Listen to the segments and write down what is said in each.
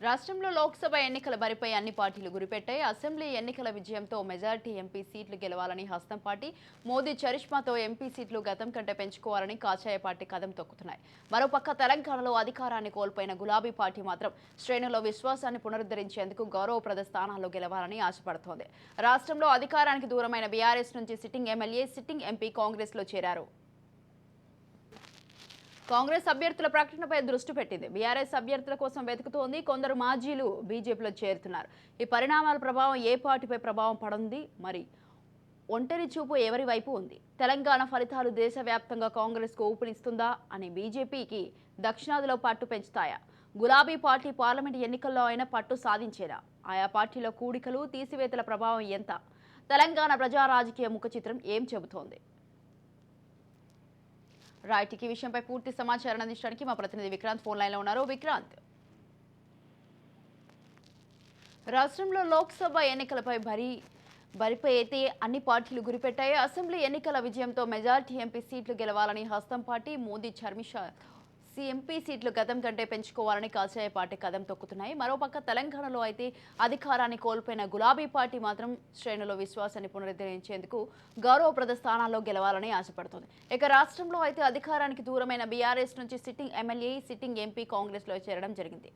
రాష్ట్రంలో లోక్సభ ఎన్నికల బరిపై అన్ని పార్టీలు గురిపెట్టాయి. అసెంబ్లీ ఎన్నికల విజయంతో మెజారిటీ ఎంపీ సీట్లు గెలవాలని హస్తం పార్టీ, మోదీ చరిష్మాతో ఎంపీ సీట్లు గతం కంటే పెంచుకోవాలని కాషాయ పార్టీ కదం తొక్కుతున్నాయి. మరోపక్క తెలంగాణలో అధికారాన్ని కోల్పోయిన గులాబీ పార్టీ మాత్రం శ్రేణుల్లో విశ్వాసాన్ని పునరుద్ధరించేందుకు గౌరవప్రద స్థానాల్లో గెలవాలని ఆశపడుతోంది. రాష్ట్రంలో అధికారానికి దూరమైన బీఆర్ఎస్ నుంచి సిట్టింగ్ ఎమ్మెల్యే, సిట్టింగ్ ఎంపీ కాంగ్రెస్లో చేరారు. కాంగ్రెస్ అభ్యర్థుల ప్రకటనపై దృష్టి పెట్టింది. బీఆర్ఎస్ అభ్యర్థుల కోసం వెతుకుతోంది. కొందరు మాజీలు బీజేపీలో చేరుతున్నారు. ఈ పరిణామాల ప్రభావం ఏ పార్టీపై ప్రభావం పడుంది? మరి ఒంటరి చూపు ఎవరి వైపు ఉంది? తెలంగాణ ఫలితాలు దేశవ్యాప్తంగా కాంగ్రెస్కు ఊపునిస్తుందా అని బీజేపీకి దక్షిణాదిలో పట్టు పెంచుతాయా? గులాబీ పార్టీ పార్లమెంట్ ఎన్నికల్లో అయినా పట్టు సాధించేదా? ఆయా పార్టీల కూడికలు, తీసివేతల ప్రభావం ఎంత? తెలంగాణ ప్రజా రాజకీయ ముఖ చిత్రం ఏం చెబుతోంది? రైట్, ఈ విషయంపై పూర్తి సమాచారం అందించడానికి మా ప్రతినిధి విక్రాంత్ ఫోన్ లైన్ లో ఉన్నారు. విక్రాంత్, రాష్ట్రంలో లోక్సభ ఎన్నికలపై బరిపై అయితే అన్ని పార్టీలు గురిపెట్టాయి. అసెంబ్లీ ఎన్నికల విజయంతో మెజారిటీ ఎంపీ సీట్లు గెలవాలని హస్తం పార్టీ, మోదీ చర్మిషా ఎంపీ సీట్లు గతం కంటే పెంచుకోవాలని కాషాయ పార్టీ కదం తొక్కుతున్నాయి. మరోపక్క తెలంగాణలో అయితే అధికారాన్ని కోల్పోయిన గులాబీ పార్టీ మాత్రం శ్రేణులో విశ్వాసాన్ని పునరుద్ధరించేందుకు గౌరవప్రద స్థానాల్లో గెలవాలని ఆశపడుతోంది. ఇక రాష్ట్రంలో అయితే అధికారానికి దూరమైన బీఆర్ఎస్ నుంచి సిట్టింగ్ ఎమ్మెల్యే, సిట్టింగ్ ఎంపీ కాంగ్రెస్లో చేరడం జరిగింది.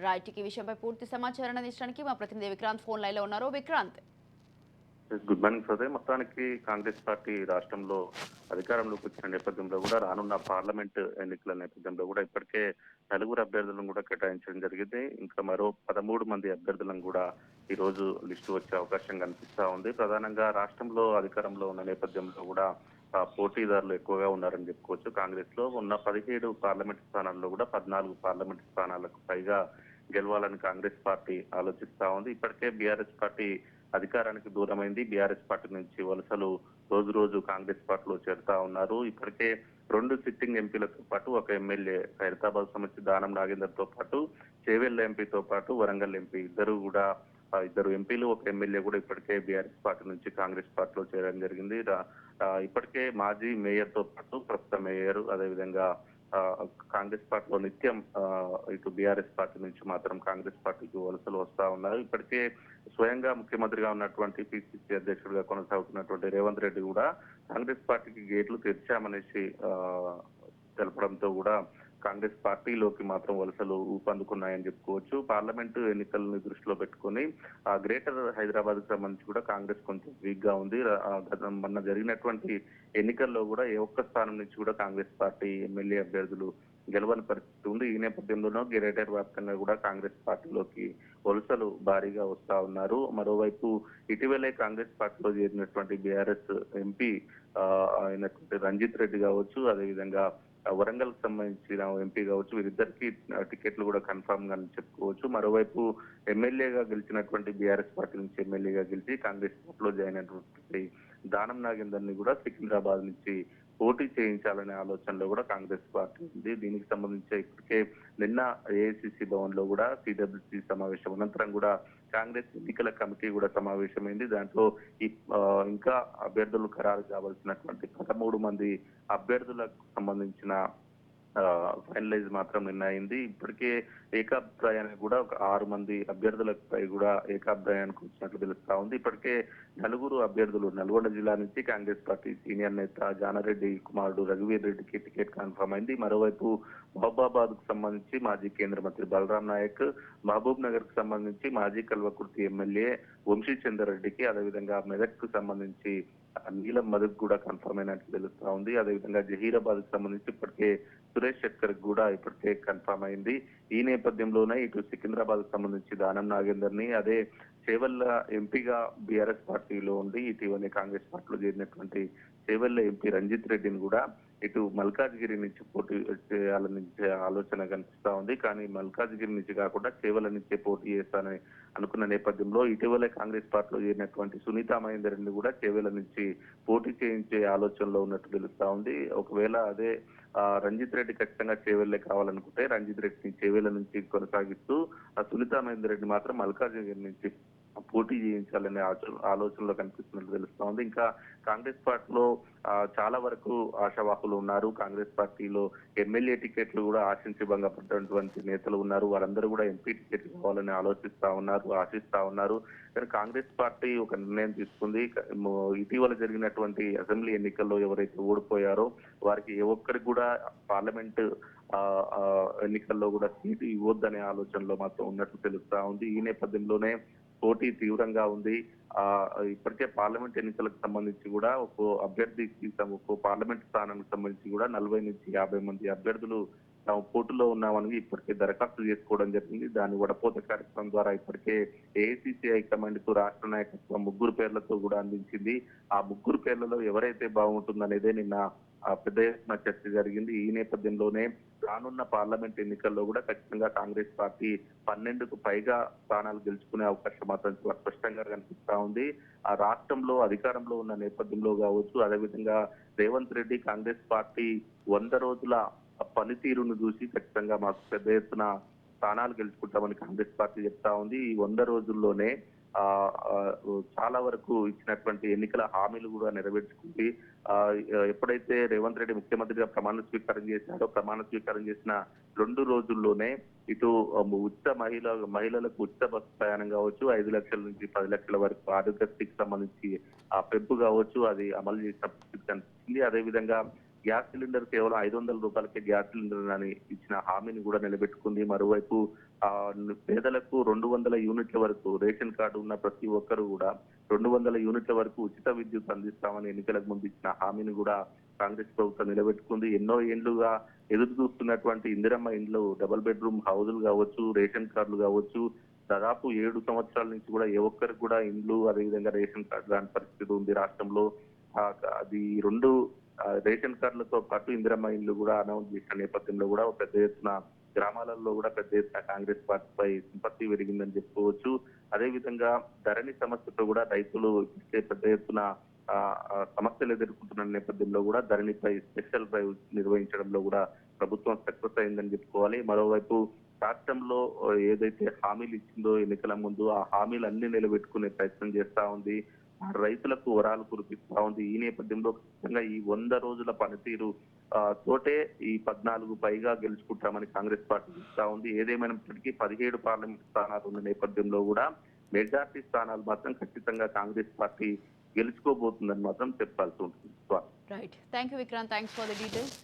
రైట్, ఈ విషయంపై పూర్తి సమాచారం అందించడానికి మా ప్రతినిధి విక్రాంత్ ఫోన్ లైన్ లో ఉన్నారు. విక్రాంత్, గుడ్ మార్నింగ్ సోదయ్. మొత్తానికి కాంగ్రెస్ పార్టీ రాష్ట్రంలో అధికారంలోకి వచ్చిన నేపథ్యంలో కూడా రానున్న పార్లమెంట్ ఎన్నికల నేపథ్యంలో కూడా ఇప్పటికే నలుగురు అభ్యర్థులను కూడా కేటాయించడం జరిగింది. ఇంకా మరో 13 మంది అభ్యర్థులను కూడా ఈ రోజు లిస్టు వచ్చే అవకాశం కనిపిస్తా ఉంది. ప్రధానంగా రాష్ట్రంలో అధికారంలో ఉన్న నేపథ్యంలో కూడా పోటీదారులు ఎక్కువగా ఉన్నారని చెప్పుకోవచ్చు. కాంగ్రెస్ లో ఉన్న 17 పార్లమెంట్ స్థానాల్లో కూడా 14 పార్లమెంట్ స్థానాలకు పైగా గెలవాలని కాంగ్రెస్ పార్టీ ఆలోచిస్తా ఉంది. ఇప్పటికే బీఆర్ఎస్ పార్టీ అధికారానికి దూరమైంది. బీఆర్ఎస్ పార్టీ నుంచి వలసలు రోజు రోజు కాంగ్రెస్ పార్టీలో చేరుతా ఉన్నారు. ఇప్పటికే 2 సిట్టింగ్ ఎంపీలతో పాటు ఒక ఎమ్మెల్యే, ఖైరతాబాద్ సమస్య దానం నాగేందర్ తో పాటు చేవెళ్ల ఎంపీతో పాటు వరంగల్ ఎంపీ ఇద్దరు ఎంపీలు, ఒక ఎమ్మెల్యే కూడా ఇప్పటికే బీఆర్ఎస్ పార్టీ నుంచి కాంగ్రెస్ పార్టీలో చేరడం జరిగింది. ఇప్పటికే మాజీ మేయర్ తో పాటు ప్రస్తుత మేయర్, అదేవిధంగా కాంగ్రెస్ పార్టీలో నిత్యం ఇటు బీఆర్ఎస్ పార్టీ నుంచి మాత్రం కాంగ్రెస్ పార్టీకి వలసలు వస్తా ఉన్నారు. ఇప్పటికే స్వయంగా ముఖ్యమంత్రిగా ఉన్నటువంటి పిసిసి అధ్యక్షుడిగా కొనసాగుతున్నటువంటి రేవంత్ రెడ్డి కూడా కాంగ్రెస్ పార్టీకి గేట్లు తెరిచామనేసి తెలపడంతో కూడా కాంగ్రెస్ పార్టీలోకి మాత్రం వలసలు ఊపందుకున్నాయని చెప్పుకోవచ్చు. పార్లమెంటు ఎన్నికలను దృష్టిలో పెట్టుకుని గ్రేటర్ హైదరాబాద్ కు సంబంధించి కూడా కాంగ్రెస్ కొంచెం వీక్ గా ఉంది. మొన్న జరిగినటువంటి ఎన్నికల్లో కూడా ఏ ఒక్క స్థానం నుంచి కూడా కాంగ్రెస్ పార్టీ ఎమ్మెల్యే అభ్యర్థులు గెలవని పరిస్థితి ఉంది. ఈ నేపథ్యంలోనూ గ్రేటర్ వ్యాప్తంగా కూడా కాంగ్రెస్ పార్టీలోకి వలసలు భారీగా వస్తా ఉన్నారు. మరోవైపు ఇటీవలే కాంగ్రెస్ పార్టీలో చేరినటువంటి బీఆర్ఎస్ ఎంపీ అయినటువంటి రంజిత్ రెడ్డి కావచ్చు, అదేవిధంగా వరంగల్ కు సంబంధించిన ఎంపీ కావచ్చు, వీరిద్దరికి టికెట్లు కూడా కన్ఫర్మ్ గా చెప్పుకోవచ్చు. మరోవైపు ఎమ్మెల్యేగా గెలిచినటువంటి బీఆర్ఎస్ పార్టీ నుంచి ఎమ్మెల్యేగా గెలిచి కాంగ్రెస్ పార్టీలో జాయిన్ అయినటువంటి దానం నాగేందర్ ని కూడా సికింద్రాబాద్ నుంచి పోటీ చేయించాలనే ఆలోచనలో కూడా కాంగ్రెస్ పార్టీ ఉంది. దీనికి సంబంధించి ఇప్పటికే నిన్న ఏఐసిసి భవన్ లో కూడా సిడబ్ల్యూసి సమావేశం అనంతరం కూడా కాంగ్రెస్ ఎన్నికల కమిటీ కూడా సమావేశమైంది. దాంట్లో ఇంకా అభ్యర్థులు ఖరారు కావాల్సినటువంటి 13 మంది అభ్యర్థులకు సంబంధించిన ఫైనలైజ్ మాత్రం నిన్న అయింది. ఇప్పటికే ఏకాభిప్రాయానికి కూడా ఒక 6 మంది అభ్యర్థులపై కూడా ఏకాభిప్రాయానికి వచ్చినట్లు తెలుస్తా ఉంది. ఇప్పటికే నలుగురు అభ్యర్థులు నల్గొండ జిల్లా నుంచి కాంగ్రెస్ పార్టీ సీనియర్ నేత జానారెడ్డి కుమారుడు రఘువీర్ రెడ్డికి టికెట్ కన్ఫర్మ్ అయింది. మరోవైపు మహబూబాబాద్ కు సంబంధించి మాజీ కేంద్ర మంత్రి బలరాం నాయక్, మహబూబ్ నగర్ కు సంబంధించి మాజీ కల్వకుర్తి ఎమ్మెల్యే వంశీ చందర్ రెడ్డికి, అదేవిధంగా మెదక్ కు సంబంధించి నీలం మధుకు కూడా కన్ఫర్మ్ అయినట్లు తెలుస్తా ఉంది. అదేవిధంగా జహీరాబాద్ కు సంబంధించి ఇప్పటికే సురేష్ శెట్కర్ కూడా ఇప్పటికే కన్ఫర్మ్ అయింది. ఈ నేపథ్యంలోనే ఇటు సికింద్రాబాద్ కు సంబంధించి దానం నాగేందర్ ని, అదే చేవెళ్ల ఎంపీగా బీఆర్ఎస్ పార్టీలో ఉండి ఇటీవలే కాంగ్రెస్ పార్టీలో చేరినటువంటి చేవెళ్ల ఎంపీ రంజిత్ రెడ్డిని కూడా ఇటు మల్కాజ్గిరి నుంచి పోటీ చేయాలని ఆలోచన కనిపిస్తా ఉంది. కానీ మల్కాజ్గిరి నుంచి కాకుండా చేవెళ్ల నుంచే పోటీ చేస్తానని అనుకున్న నేపథ్యంలో ఇటీవలే కాంగ్రెస్ పార్టీలో చేరినటువంటి సునీతా మహేందర్ రెడ్డి కూడా చేవెళ్ల నుంచి పోటీ చేయించే ఆలోచనలో ఉన్నట్టు తెలుస్తా ఉంది. ఒకవేళ అదే రంజిత్ రెడ్డి ఖచ్చితంగా చేవెళ్లే కావాలనుకుంటే రంజిత్ రెడ్డిని చేవెళ్ల నుంచి కొనసాగిస్తూ సునీతా మహేందర్ రెడ్డి మాత్రం మల్కాజ్గిరి నుంచి పోటీ చేయించాలనే ఆలోచనలో కనిపిస్తున్నట్టు తెలుస్తా ఉంది. ఇంకా కాంగ్రెస్ పార్టీలో చాలా వరకు ఆశావాహులు ఉన్నారు. కాంగ్రెస్ పార్టీలో ఎమ్మెల్యే టికెట్లు కూడా ఆశించి భంగపడ్డటువంటి నేతలు ఉన్నారు. వారందరూ కూడా ఎంపీ టికెట్లు కావాలని ఆశిస్తా ఉన్నారు. కానీ కాంగ్రెస్ పార్టీ ఒక నిర్ణయం తీసుకుంది. ఇటీవల జరిగినటువంటి అసెంబ్లీ ఎన్నికల్లో ఎవరైతే ఓడిపోయారో వారికి ఏ ఒక్కరికి కూడా పార్లమెంట్ ఎన్నికల్లో కూడా సీటు ఇవ్వద్దనే ఆలోచనలో మాత్రం ఉన్నట్లు తెలుస్తా ఉంది. ఈ నేపథ్యంలోనే పోటీ తీవ్రంగా ఉంది. ఇప్పటికే పార్లమెంట్ ఎన్నికలకు సంబంధించి కూడా ఒక్కో పార్లమెంట్ స్థానానికి సంబంధించి కూడా 40 నుంచి 50 మంది అభ్యర్థులు తాము పోటీలో ఉన్నామని ఇప్పటికే దరఖాస్తు చేసుకోవడం జరిగింది. దాని వడపోత కార్యక్రమం ద్వారా ఇప్పటికే ఏఐసిసి హైకమాండ్ కు రాష్ట్ర నాయకత్వం 3 పేర్లతో కూడా అందించింది. ఆ 3 పేర్లలో ఎవరైతే బాగుంటుందనేదే నిన్న పెద్ద ఎత్తున చర్చ జరిగింది. ఈ నేపథ్యంలోనే రానున్న పార్లమెంట్ ఎన్నికల్లో కూడా ఖచ్చితంగా కాంగ్రెస్ పార్టీ 12కు పైగా స్థానాలు గెలుచుకునే అవకాశం మాత్రం చాలా స్పష్టంగా కనిపిస్తా ఉంది. ఆ రాష్ట్రంలో అధికారంలో ఉన్న నేపథ్యంలో కావచ్చు, అదేవిధంగా రేవంత్ రెడ్డి కాంగ్రెస్ పార్టీ 100 రోజుల పనితీరును చూసి ఖచ్చితంగా మాకు పెద్ద ఎత్తున స్థానాలు గెలుచుకుంటామని కాంగ్రెస్ పార్టీ చెప్తా ఉంది. ఈ 100 రోజుల్లోనే ఆ చాలా వరకు ఇచ్చినటువంటి ఎన్నికల హామీలు కూడా నెరవేర్చుకుంది. ఎప్పుడైతే రేవంత్ రెడ్డి ముఖ్యమంత్రిగా ప్రమాణ స్వీకారం చేశారో, ప్రమాణ స్వీకారం చేసిన 2 రోజుల్లోనే ఇటు మహిళలకు ఉచిత బస్సు ప్రయాణం కావచ్చు, 5 లక్షల నుంచి 10 లక్షల వరకు ఆరోగ్యశ్రీకి సంబంధించి ఆ పెంపు కావచ్చు, అది అమలు చేసిన పరిస్థితి కనిపిస్తుంది. అదేవిధంగా గ్యాస్ సిలిండర్ కేవలం 500 రూపాయలకే గ్యాస్ సిలిండర్ అని ఇచ్చిన హామీని కూడా నిలబెట్టుకుంది. మరోవైపు పేదలకు 200 యూనిట్ల వరకు రేషన్ కార్డు ఉన్న ప్రతి ఒక్కరు కూడా 200 యూనిట్ల వరకు ఉచిత విద్యుత్ అందిస్తామని ఎన్నికలకు ముందు ఇచ్చిన హామీని కూడా కాంగ్రెస్ ప్రభుత్వం నిలబెట్టుకుంది. ఎన్నో ఏళ్లుగా ఎదురు చూస్తున్నటువంటి ఇందిరమ్మ ఇండ్లు, డబుల్ బెడ్రూమ్ హౌజులు కావచ్చు, రేషన్ కార్డులు కావచ్చు, దాదాపు 7 సంవత్సరాల నుంచి కూడా ఏ ఒక్కరికి కూడా ఇండ్లు, అదేవిధంగా రేషన్ కార్డు లాంటి పరిస్థితి ఉంది రాష్ట్రంలో. అది 2 రేషన్ కార్డులతో పాటు ఇందిరమ్మ ఇండ్లు కూడా అనౌన్స్ చేసిన నేపథ్యంలో కూడా పెద్ద ఎత్తున గ్రామాలలో కూడా పెద్ద ఎత్తున కాంగ్రెస్ పార్టీపై సింపతి పెరిగిందని చెప్పుకోవచ్చు. అదేవిధంగా ధరణి సమస్యతో కూడా రైతులు ఇప్పటికే పెద్ద ఎత్తున సమస్యలు ఎదుర్కొంటున్న నేపథ్యంలో కూడా ధరణిపై స్పెషల్ డ్రైవ్ నిర్వహించడంలో కూడా ప్రభుత్వం సక్సెస్ అయిందని చెప్పుకోవాలి. మరోవైపు రాష్ట్రంలో ఏదైతే హామీలు ఇచ్చిందో ఎన్నికల ముందు, ఆ హామీలన్నీ నిలబెట్టుకునే ప్రయత్నం చేస్తా ఉంది. రైతులకు వరాలు కురిపిస్తా ఉంది. ఈ నేపథ్యంలో ఖచ్చితంగా ఈ 100 రోజుల పనితీరు తోటే ఈ 14 పైగా గెలుచుకుంటామని కాంగ్రెస్ పార్టీ చెప్తా ఉంది. ఏదేమైనప్పటికీ 17 పార్లమెంట్ స్థానాలు ఉన్న నేపథ్యంలో కూడా మెజార్టీ స్థానాలు మాత్రం ఖచ్చితంగా కాంగ్రెస్ పార్టీ గెలుచుకోబోతుందని మాత్రం చెప్పాల్సి ఉంటుంది. Right. Thank you Vikrant. Thanks for the details.